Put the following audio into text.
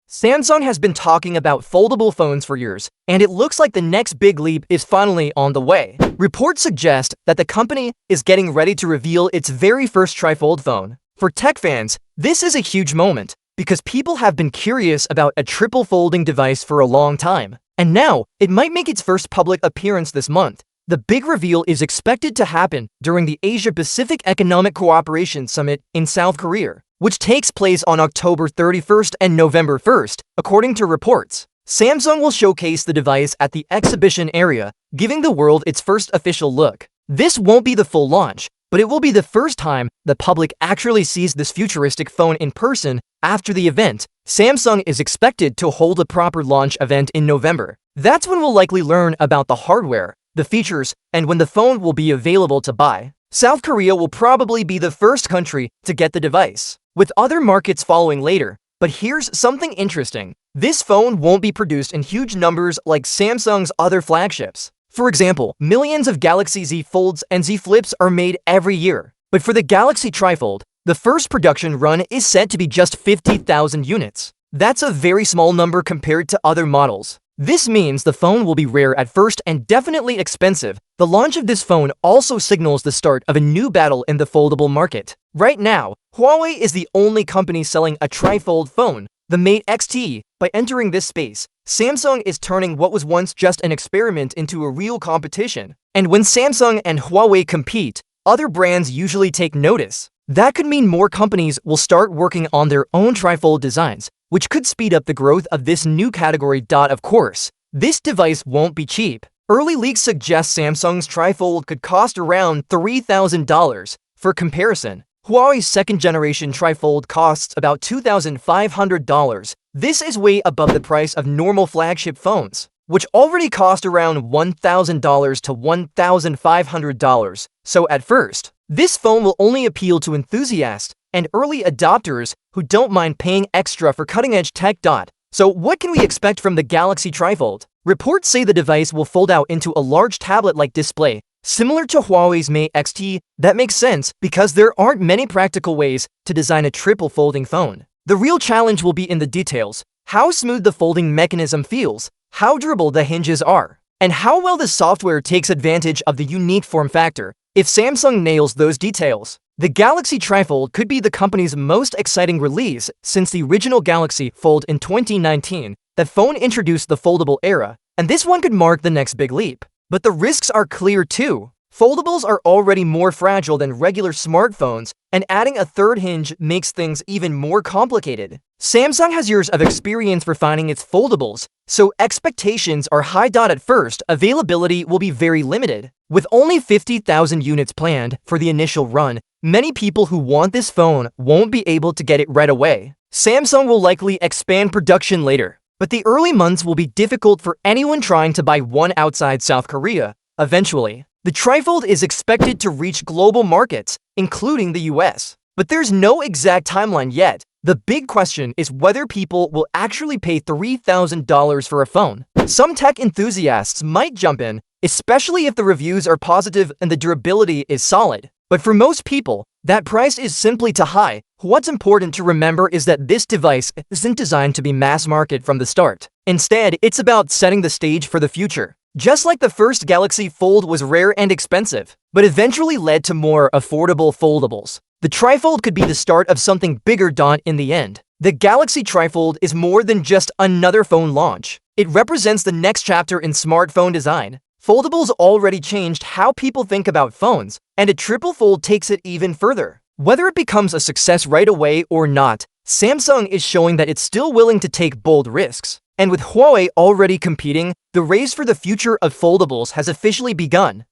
Samsung has been talking about foldable phones for years, and it looks like the next big leap is finally on the way. Reports suggest that the company is getting ready to reveal its very first TriFold phone. For tech fans, this is a huge moment, because people have been curious about a triple folding device for a long time. And now, it might make its first public appearance this month. The big reveal is expected to happen during the Asia-Pacific Economic Cooperation Summit in South Korea, which takes place on October 31st and November 1st, according to reports. Samsung will showcase the device at the exhibition area, giving the world its first official look. This won't be the full launch, but it will be the first time the public actually sees this futuristic phone in person. After the event, Samsung is expected to hold a proper launch event in November. That's when we'll likely learn about the hardware, the features, and when the phone will be available to buy. South Korea will probably be the first country to get the device, with other markets following later. But here's something interesting. This phone won't be produced in huge numbers like Samsung's other flagships. For example, millions of Galaxy Z Folds and Z Flips are made every year. But for the Galaxy TriFold, the first production run is said to be just 50,000 units. That's a very small number compared to other models. This means the phone will be rare at first and definitely expensive. The launch of this phone also signals the start of a new battle in the foldable market. Right now, Huawei is the only company selling a TriFold phone, the Mate X-T. By entering this space, Samsung is turning what was once just an experiment into a real competition. And when Samsung and Huawei compete, other brands usually take notice. That could mean more companies will start working on their own TriFold designs, which could speed up the growth of this new category. Of course, this device won't be cheap. Early leaks suggest Samsung's TriFold could cost around $3,000. For comparison, Huawei's second-generation TriFold costs about $2,500. This is way above the price of normal flagship phones, which already cost around $1,000 to $1,500. So at first, this phone will only appeal to enthusiasts and early adopters who don't mind paying extra for cutting-edge tech. So what can we expect from the Galaxy TriFold? Reports say the device will fold out into a large tablet-like display, similar to Huawei's Mate X-T. That makes sense because there aren't many practical ways to design a triple folding phone. The real challenge will be in the details: how smooth the folding mechanism feels, how durable the hinges are, and how well the software takes advantage of the unique form factor. If Samsung nails those details, the Galaxy TriFold could be the company's most exciting release since the original Galaxy Fold in 2019. That phone introduced the foldable era, and this one could mark the next big leap. But the risks are clear too. Foldables are already more fragile than regular smartphones, and adding a third hinge makes things even more complicated. Samsung has years of experience refining its foldables, so expectations are high. At first, availability will be very limited. With only 50,000 units planned for the initial run, many people who want this phone won't be able to get it right away. Samsung will likely expand production later, but the early months will be difficult for anyone trying to buy one outside South Korea. Eventually, the TriFold is expected to reach global markets, including the US. But there's no exact timeline yet. The big question is whether people will actually pay $3,000 for a phone. Some tech enthusiasts might jump in, especially if the reviews are positive and the durability is solid. But for most people, that price is simply too high. What's important to remember is that this device isn't designed to be mass market from the start. Instead, it's about setting the stage for the future. Just like the first Galaxy Fold was rare and expensive, but eventually led to more affordable foldables, the TriFold could be the start of something bigger. In the end, the Galaxy TriFold is more than just another phone launch. It represents the next chapter in smartphone design. Foldables already changed how people think about phones, and a triple fold takes it even further. Whether it becomes a success right away or not, Samsung is showing that it's still willing to take bold risks. And with Huawei already competing, the race for the future of foldables has officially begun.